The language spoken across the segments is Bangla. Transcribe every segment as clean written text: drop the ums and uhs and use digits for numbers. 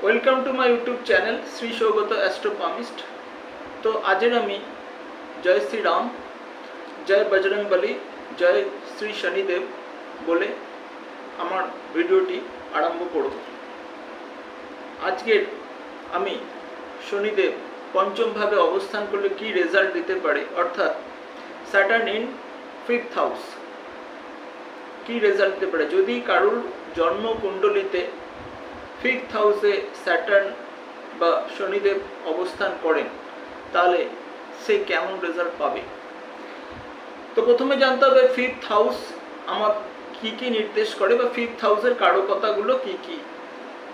Welcome to my YouTube channel Shri Saugata astropalmist. তো আজের আমি জয় শ্রীরাম, জয় বজরংবলী, জয় শ্রী শনিদেব বলে আমার ভিডিওটি আরম্ভ করব। আজকের আমি শনিদেব পঞ্চমভাবে অবস্থান করলে কি রেজাল্ট দিতে পারে, অর্থাৎ স্যাটার্ন ইন 5th হাউস কি রেজাল্ট দিতে পারে। যদি কারুর জন্মকুণ্ডলিতে 5th হাউসে স্যাটার্ন বা শনিদেব অবস্থান করেন তাহলে সে কেমন রেজাল্ট পাবে। তো প্রথমে জানতে হবে 5th হাউস আমার কি কি নির্দেশ করে বা 5th হাউসের কারকতাগুলো কি কি।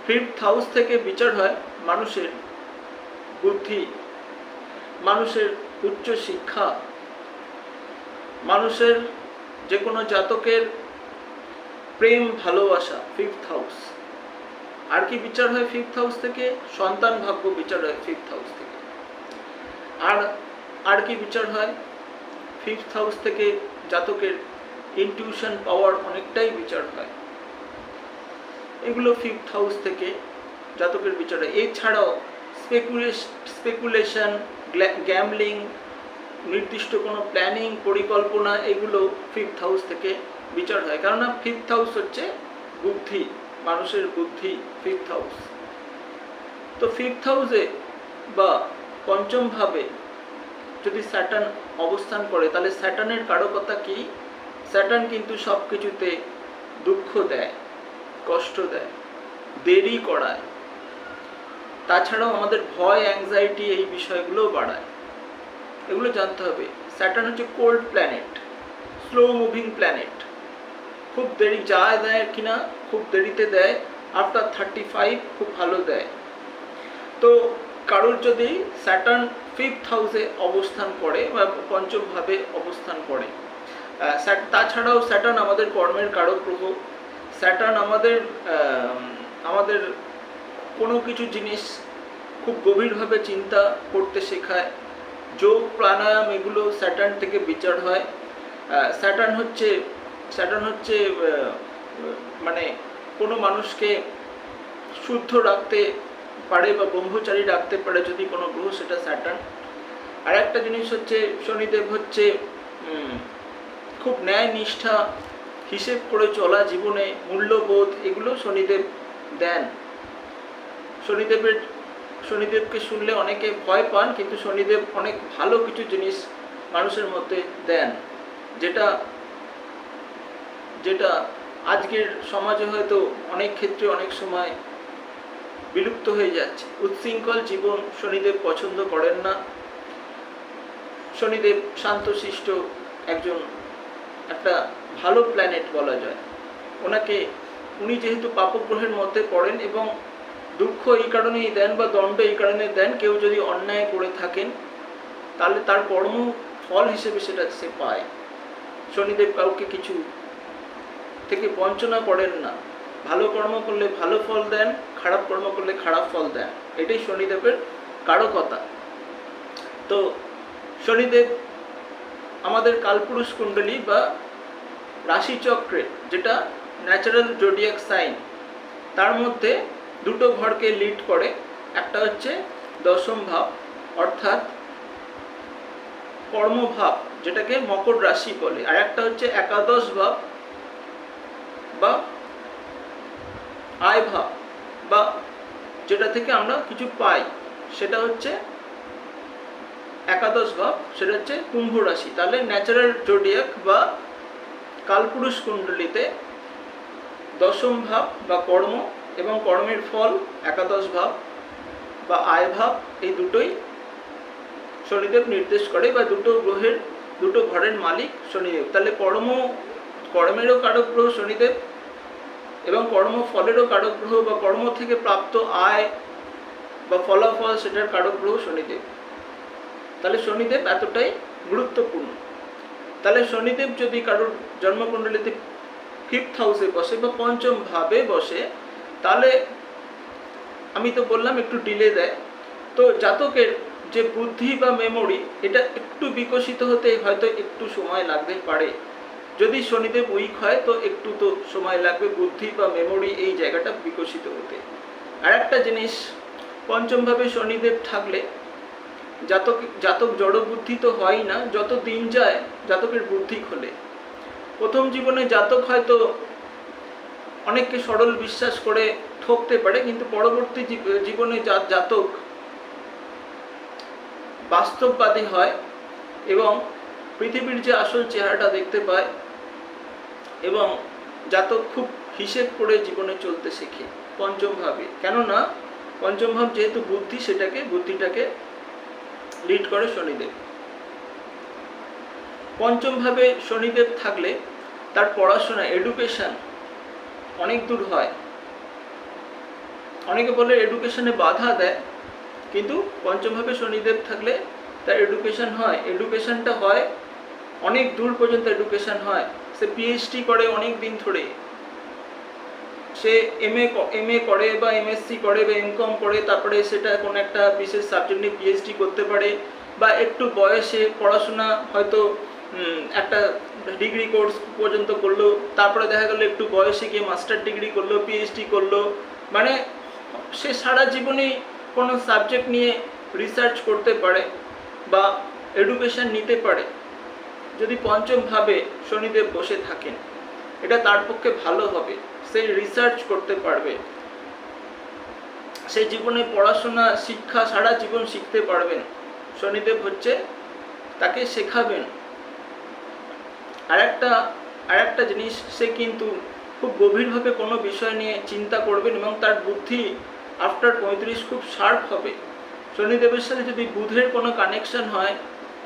5th হাউস থেকে বিচার হয় মানুষের বুদ্ধি, মানুষের উচ্চ শিক্ষা, মানুষের যে কোনো জাতকের প্রেম ভালোবাসা। 5th হাউস আর কি বিচার হয় 5th হাউস থেকে? সন্তান ভাগ্য বিচার হয় 5th হাউস থেকে। আর কি বিচার হয় 5th হাউস থেকে? জাতকের ইনটিউশন পাওয়ার অনেকটাই বিচার হয়। এগুলো 5th হাউস থেকে জাতকের বিচার হয়। এছাড়াও স্পেকুলেশন, গ্যামলিং, নির্দিষ্ট কোনো প্ল্যানিং, পরিকল্পনা, এগুলো 5th হাউস থেকে বিচার হয়। কেননা 5th হাউস হচ্ছে বুদ্ধি, মানুষের বুদ্ধি 5th হাউস। তো 5th হাউসে বা পঞ্চম ভাবে যদি স্যাটার্ন অবস্থান করে তাহলে স্যাটার্নের কারকতা কি? স্যাটার্ন কিন্তু সব কিছুতে দুঃখ দেয়, কষ্ট দেয়, দেরি করায়, তাছাড়াও আমাদের ভয়, অ্যাংজাইটি এই বিষয়গুলো বাড়ায়। এগুলো জানতে হবে। স্যাটার্ন হচ্ছে cold planet, slow moving planet. খুব দেরি যায় দেয় কিনা, খুব দেরিতে দেয়। আফটার 35 খুব ভালো দেয়। তো কারোর যদি স্যাটার্ন 5th হাউসে অবস্থান করে বা পঞ্চমভাবে অবস্থান করে, তাছাড়াও স্যাটার্ন আমাদের কর্মের কারক গ্রহ। স্যাটার্ন আমাদের কোনো কিছু জিনিস খুব গভীরভাবে চিন্তা করতে শেখায়। যোগ, প্রাণায়াম, এগুলো স্যাটার্ন থেকে বিচার হয়। স্যাটার্ন হচ্ছে মানে কোনো মানুষকে শুদ্ধ রাখতে পারে বা ব্রহ্মচারী রাখতে পারে যদি কোনো গ্রহ, সেটা স্যাটার্ন। আর একটা জিনিস হচ্ছে শনিদেব হচ্ছে খুব ন্যায় নিষ্ঠা, হিসেব করে চলা, জীবনে মূল্যবোধ, এগুলো শনিদেব দেন। শনিদেবকে শুনলে অনেকে ভয় পান, কিন্তু শনিদেব অনেক ভালো কিছু জিনিস মানুষের মধ্যে দেন, যেটা আজকের সমাজে হয়তো অনেক ক্ষেত্রে অনেক সময় বিলুপ্ত হয়ে যাচ্ছে। উচ্ছৃঙ্খল জীবন শনিদেব পছন্দ করেন না। শনিদেব শান্তশিষ্ট একটা ভালো প্ল্যানেট বলা যায়। উনি যেহেতু পাপগ্রহের মধ্যে পড়েন এবং দুঃখ এই কারণেই দেন বা দণ্ড এই কারণে দেন, কেউ যদি অন্যায় করে থাকেন তাহলে তার কর্ম ফল হিসেবে সেটা সে পায়। শনিদেব কাউকে কিছু থেকে বঞ্চনা করেন না। ভালো কর্ম করলে ভালো ফল দেন, খারাপ কর্ম করলে খারাপ ফল দেন। এটাই শনিদেবের কারকতা। তো শনিদেব আমাদের কালপুরুষ কুণ্ডলী বা রাশিচক্রের, যেটা ন্যাচারাল জোডিয়াক সাইন, তার মধ্যে দুটো ঘরকে লিড করে। একটা হচ্ছে দশম ভাব অর্থাৎ কর্মভাব, যেটাকে মকর রাশি বলে। আর একটা হচ্ছে একাদশ ভাব বা আয় ভাব, বা যেটা থেকে আমরা কিছু পাই, সেটা হচ্ছে একাদশ ভাব, সেটা হচ্ছে কুম্ভ রাশি। তাহলে ন্যাচারাল জোডিয়াক বা কালপুরুষ কুণ্ডলিতে দশম ভাব বা কর্ম এবং কর্মের ফল একাদশ ভাব বা আয় ভাব, এই দুটোই শনিদেব নির্দেশ করে, বা দুটো ঘরের মালিক শনিদেব। তাহলে কর্মেরও কারক গ্রহ শনিদেব এবং কর্মফলেরও কারক গ্রহ বা কর্ম থেকে প্রাপ্ত আয় বা ফলাফল, সেটার কারক গ্রহ শনিদেব। তাহলে শনিদেব এতটাই গুরুত্বপূর্ণ। তাহলে শনিদেব যদি কারোর জন্মকুণ্ডলিতে 5th হাউসে বসে বা পঞ্চম ভাবে বসে, তাহলে আমি তো বললাম একটু ডিলে দেয়। তো জাতকের যে বুদ্ধি বা মেমোরি, এটা একটু বিকশিত হতে হয়তো একটু সময় লাগতে পারে। যদি শনিদেব উইক হয় তো একটু তো সময় লাগবে বুদ্ধি বা মেমোরি এই জায়গাটা বিকশিত হতে। আর একটা জিনিস, পঞ্চমভাবে শনিদেব থাকলে জাতক জড় বুদ্ধি তো হয় না, যত দিন যায় জাতকের বুদ্ধি খোলে। প্রথম জীবনে জাতক হয়তো অনেককে সরল বিশ্বাস করে ঠকতে পারে, কিন্তু পরবর্তী জীবনে জাতক বাস্তববাদী হয় এবং পৃথিবীর যে আসল চেহারাটা দেখতে পায়, এবং জাতক খুব হিসেব করে জীবনে চলতে শেখে পঞ্চম ভাবে। কেননা পঞ্চম ভাব যেহেতু বুদ্ধি, বুদ্ধিটাকে লিড করে শনিদেব। পঞ্চম ভাবে শনিদেব থাকলে তার পড়াশোনা, এডুকেশন অনেক দূর হয়। অনেকে বলে এডুকেশনে বাধা দেয়, কিন্তু পঞ্চম ভাবে শনিদেব থাকলে তার এডুকেশন হয়। এডুকেশনটা হয় অনেক দূর পর্যন্ত, এডুকেশন হয়। সে পিএইচডি করে অনেক দিন ধরে, সে এমএ করে বা এমএসসি করে বা এমকম করে, তারপরে সেটা কোনো একটা বিশেষ সাবজেক্ট নিয়ে পিএইচডি করতে পারে, বা একটু বয়সে পড়াশোনা হয়তো একটা ডিগ্রি কোর্স পর্যন্ত করলো, তারপরে দেখা গেলো একটু বয়সে গিয়ে মাস্টার ডিগ্রি করলো, পিএইচডি করলো। মানে সে সারা জীবনেই কোনো সাবজেক্ট নিয়ে রিসার্চ করতে পারে বা এডুকেশন নিতে পারে। যদি পঞ্চম ভাবে শনিদেব বসে থাকেন, এটা তার পক্ষে ভালো হবে। সে রিসার্চ করতে পারবে, সে জীবনে পড়াশোনা শিক্ষা সারা জীবন শিখতে পারবেন। শনিদেব হচ্ছে তাকে শেখাবেন। আর একটা জিনিস, সে কিন্তু খুব গভীরভাবে কোনো বিষয় নিয়ে চিন্তা করবেন এবং তার বুদ্ধি আফটার 35 খুব শার্প হবে। শনিদেবের সাথে যদি বুধের কোনো কানেকশন হয়,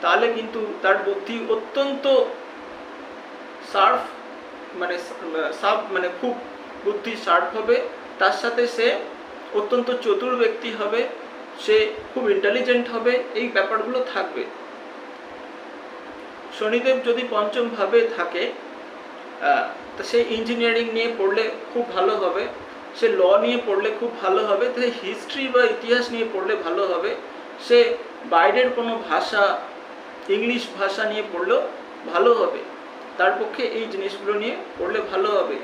তাহলে কিন্তু তার বুদ্ধি অত্যন্ত শার্প, মানে খুব বুদ্ধি শার্প হবে। তার সাথে সে অত্যন্ত চতুর ব্যক্তি হবে, সে খুব ইন্টেলিজেন্ট হবে, এই ব্যাপারগুলো থাকবে। শনিদেব যদি পঞ্চম ভাবে থাকে, তা সে ইঞ্জিনিয়ারিং নিয়ে পড়লে খুব ভালো হবে, সে ল নিয়ে পড়লে খুব ভালো হবে, সে হিস্ট্রি বা ইতিহাস নিয়ে পড়লে ভালো হবে, সে বাইরের কোনো ভাষা, ইংলিশ ভাষা নিয়ে পড়লেও ভালো হবে। তার পক্ষে এই জিনিসগুলো নিয়ে পড়লে ভালো হবে।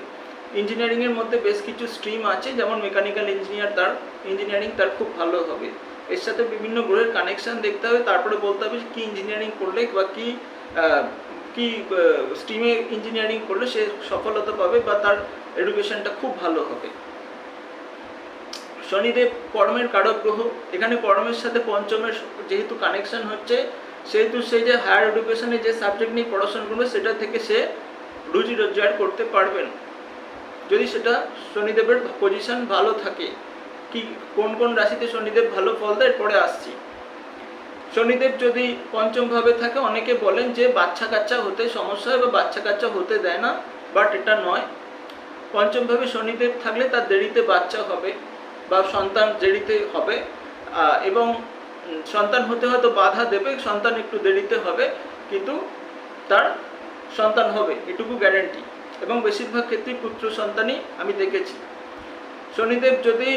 ইঞ্জিনিয়ারিংয়ের মধ্যে বেশ কিছু স্ট্রিম আছে, যেমন মেকানিক্যাল ইঞ্জিনিয়ার, তার ইঞ্জিনিয়ারিং তার খুব ভালো হবে। এর সাথে বিভিন্ন গ্রহের কানেকশান দেখতে হবে, তারপরে বলতে হবে কি ইঞ্জিনিয়ারিং করলে বা কি স্ট্রিমে ইঞ্জিনিয়ারিং করলে সে সফলতা পাবে বা তার এডুকেশনটা খুব ভালো হবে। শনিদেব কর্মের কারক গ্রহ, এখানে কর্মের সাথে পঞ্চমের যেহেতু কানেকশন হচ্ছে, সেহেতু সে যে হায়ার এডুকেশনে যে সাবজেক্ট নিয়ে পড়াশোনা করবে, সেটা থেকে সে রুজি রোজগার করতে পারবেন, যদি সেটা শনিদেবের পজিশন ভালো থাকে। কি কোন কোন রাশিতে শনিদেব ভালো ফল দেয় পরে আসছি। শনিদেব যদি পঞ্চম ভাবে থাকে, অনেকে বলেন যে বাচ্চা কাচ্চা হতে সমস্যা হয় বা বাচ্চা কাচ্চা হতে দেয় না, বাট এটা নয়। পঞ্চম ভাবে শনিদেব থাকলে তার দেরিতে বাচ্চা হবে বা সন্তান দেরিতে হবে, এবং সন্তান হতে হয়তো বাধা দেবে, সন্তান একটু দেরিতে হবে, কিন্তু তার সন্তান হবে, এটুকু গ্যারেন্টি। এবং বেশিরভাগ ক্ষেত্রেই পুত্র সন্তানই আমি দেখেছি। শনিদেব যদি,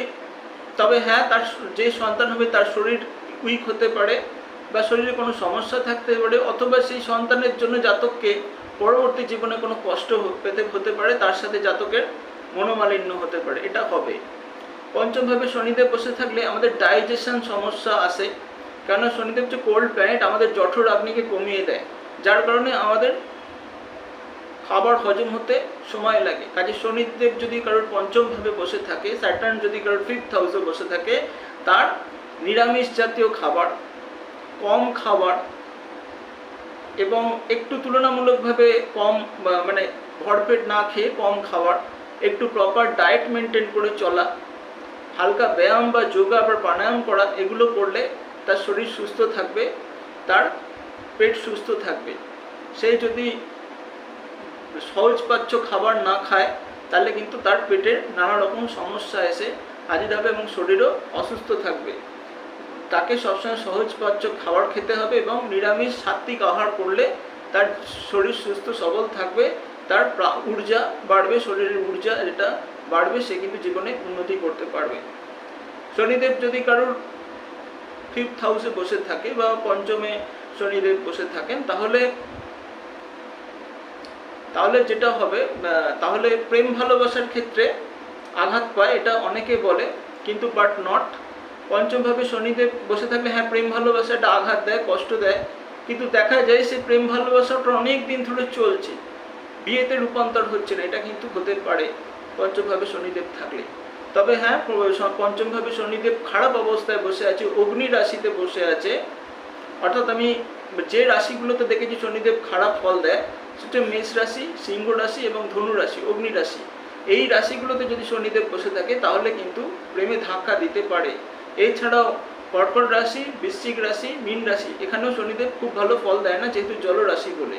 তবে হ্যাঁ, তার যে সন্তান হবে তার শরীর উইক হতে পারে বা শরীরে কোনো সমস্যা থাকতে পারে, অথবা সেই সন্তানের জন্য জাতককে পরবর্তী জীবনে কোনো কষ্ট পেতে হতে পারে, তার সাথে জাতকের মনোমালিন্য হতে পারে, এটা হবে। পঞ্চমভাবে শনিদেব বসে থাকলে আমাদের ডাইজেশন সমস্যা আসে, কেননা শনিদেব যে কোল্ড প্ল্যানেট, আমাদের জঠর অগ্নিকে কমিয়ে দেয়, যার কারণে আমাদের খাবার হজম হতে সময় লাগে। কাজে শনিদেব যদি কারোর পঞ্চমভাবে বসে থাকে, স্যাটার্ন যদি কারোর 5th হাউসে বসে থাকে, তার নিরামিষ জাতীয় খাবার, কম খাবার এবং একটু তুলনামূলকভাবে কম, মানে ভরপেট না খেয়ে কম খাবার, একটু প্রপার ডায়েট মেনটেন করে চলা, হালকা ব্যায়াম বা যোগা বা প্রাণায়াম করা, এগুলো করলে তার শরীর সুস্থ থাকবে, তার পেট সুস্থ থাকবে। সে যদি সহজপাচ্য খাবার না খায়, তাহলে কিন্তু তার পেটের নানা রকম সমস্যা এসে হাজির হবে এবং শরীরও অসুস্থ থাকবে। তাকে সবসময় সহজপাচ্য খাবার খেতে হবে এবং নিরামিষ সাত্বিক আহার করলে তার শরীর সুস্থ সবল থাকবে, তার ঊর্জা বাড়বে, শরীরের ঊর্জা যেটা বাড়বে, সে কিন্তু জীবনে উন্নতি করতে পারবে। শনিদেব যদি কারোর 5th হাউসে বসে থাকে বা পঞ্চমে শনিদেব বসে থাকেন, তাহলে যেটা হবে, তাহলে প্রেম ভালোবাসার ক্ষেত্রে আঘাত পায়, এটা অনেকে বলে, কিন্তু বাট নট। পঞ্চমভাবে শনিদেব বসে থাকলে হ্যাঁ প্রেম ভালোবাসাটা আঘাত দেয়, কষ্ট দেয়, কিন্তু দেখা যায় সে প্রেম ভালোবাসাটা অনেক দিন ধরে চলছে, বিয়েতে রূপান্তর হচ্ছে না, এটা কিন্তু হতে পারে পঞ্চমভাবে শনিদেব থাকলে। তবে হ্যাঁ, পঞ্চমভাবে শনিদেব খারাপ অবস্থায় বসে আছে, অগ্নি রাশিতে বসে আছে, অর্থাৎ আমি যে রাশিগুলোতে দেখেছি শনিদেব খারাপ ফল দেয় সেটা মেষ রাশি, সিংহ রাশি এবং ধনু রাশি, অগ্নি রাশি। এই রাশিগুলোতে যদি শনিদেব বসে থাকে তাহলে কিন্তু প্রেমে ধাক্কা দিতে পারে। এছাড়াও কর্কট রাশি, বৃশ্চিক রাশি, মীন রাশি, এখানেও শনিদেব খুব ভালো ফল দেয় না যেহেতু জলরাশি বলে।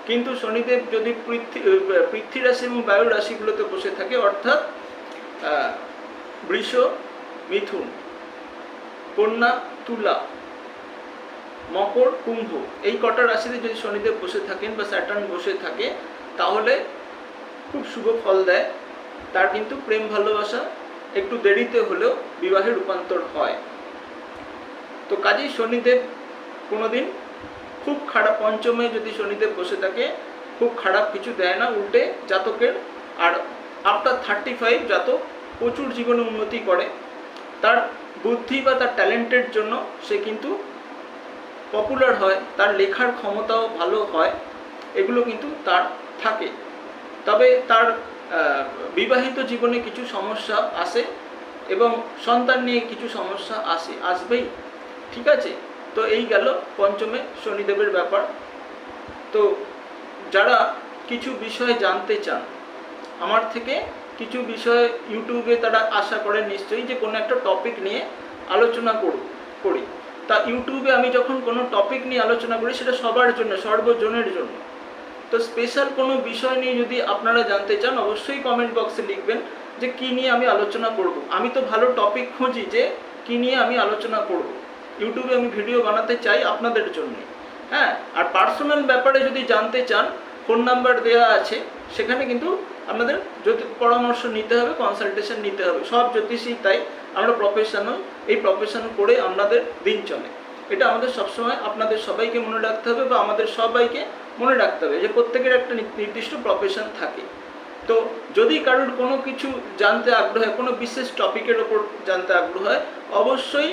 কিন্তু শনিদেব যদি পৃথ্বী রাশি এবং বায়ু রাশিগুলোতে বসে থাকে, অর্থাৎ বৃষ, মিথুন, কন্যা, তুলা, মকর, কুম্ভ, এই কটা রাশিতে যদি শনিদেব বসে থাকেন বা স্যাটার্ন বসে থাকে তাহলে খুব শুভ ফল দেয়। তার কিন্তু প্রেম ভালোবাসা একটু দেরিতে হলেও বিবাহে রূপান্তর হয়। তো কাজেই শনিদেব কোনোদিন খুব খারাপ, পঞ্চমে যদি শনিদেব বসে থাকে খুব খারাপ কিছু দেয় না, উল্টে জাতকের আর আফটার 35 জাতক প্রচুর জীবনে উন্নতি করে। তার বুদ্ধি বা তার ট্যালেন্টের জন্য সে কিন্তু পপুলার হয়, তার লেখার ক্ষমতাও ভালো হয়, এগুলো কিন্তু তার থাকে। তবে তার বিবাহিত জীবনে কিছু সমস্যা আসে এবং সন্তান নিয়ে কিছু সমস্যা আসবেই, ঠিক আছে। তো এই গেল পঞ্চমে শনিদেবের ব্যাপার। তো যারা কিছু বিষয় জানতে চান আমার থেকে, কিছু বিষয় ইউটিউবে তারা আশা করেন নিশ্চয়ই যে কোনো একটা টপিক নিয়ে আলোচনা করি। তা ইউটিউবে আমি যখন কোনো টপিক নিয়ে আলোচনা করি সেটা সবার জন্য, সর্বজনের জন্য। তো স্পেশাল কোনো বিষয় নিয়ে যদি আপনারা জানতে চান অবশ্যই কমেন্ট বক্সে লিখবেন যে কী নিয়ে আমি আলোচনা করব। আমি তো ভালো টপিক খুঁজি যে কী নিয়ে আমি আলোচনা করব। ইউটিউবে আমি ভিডিও বানাতে চাই আপনাদের জন্য। হ্যাঁ, আর পার্সোনাল ব্যাপারে যদি জানতে চান ফোন নাম্বার দেওয়া আছে, সেখানে কিন্তু আপনাদের পরামর্শ নিতে হবে, কনসালটেশন নিতে হবে। সব জ্যোতিষী তাই, আমরা প্রফেশনাল, এই প্রফেশন করে আমাদের দিন চলে। এটা আমাদের সবসময় আপনাদের সবাইকে মনে রাখতে হবে বা আমাদের সবাইকে মনে রাখতে হবে যে প্রত্যেকের একটা নির্দিষ্ট প্রফেশন থাকে। তো যদি কারোর কোনো কিছু জানতে আগ্রহ হয়, কোনো বিশেষ টপিকের ওপর জানতে আগ্রহ হয়, অবশ্যই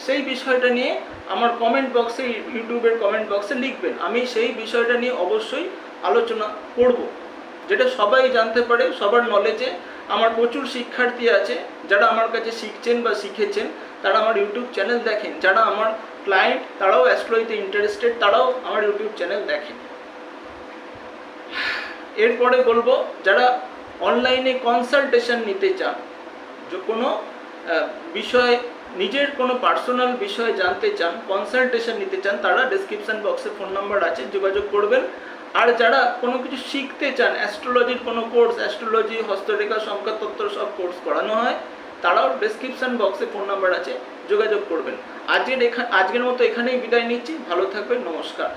সেই বিষয়টা নিয়ে আমার কমেন্ট বক্সে, ইউটিউবের কমেন্ট বক্সে লিখবেন। আমি সেই বিষয়টা নিয়ে অবশ্যই আলোচনা করব, যেটা সবাই জানতে পারে, সবার নলেজে। আমার প্রচুর শিক্ষার্থী আছে যারা আমার কাছে শিখছেন বা শিখেছেন, তারা আমার ইউটিউব চ্যানেল দেখেন। যারা আমার ক্লায়েন্ট তারাও অ্যাস্ট্রোলজিতে ইন্টারেস্টেড, তারাও আমার ইউটিউব চ্যানেল দেখেন। এরপরে বলবো যারা অনলাইনে কনসালটেশন নিতে চান, যে কোনো বিষয়, নিজের কোনো পার্সোনাল বিষয় জানতে চান, কনসালটেশন নিতে চান, তারা ডেসক্রিপশন বক্সে ফোন নাম্বার আছে, যোগাযোগ করবেন। আর যারা কোনো কিছু শিখতে চান, অ্যাস্ট্রোলজির কোনো কোর্স, অ্যাস্ট্রোলজি, হস্তরেখা, সংখ্যাতত্ত্ব সব কোর্স করানো হয়, তারাও ডেসক্রিপশন বক্সে ফোন নাম্বার আছে, যোগাযোগ করবেন। আজকের মতো এখানেই বিদায় নিচ্ছি। ভালো থাকবেন, নমস্কার।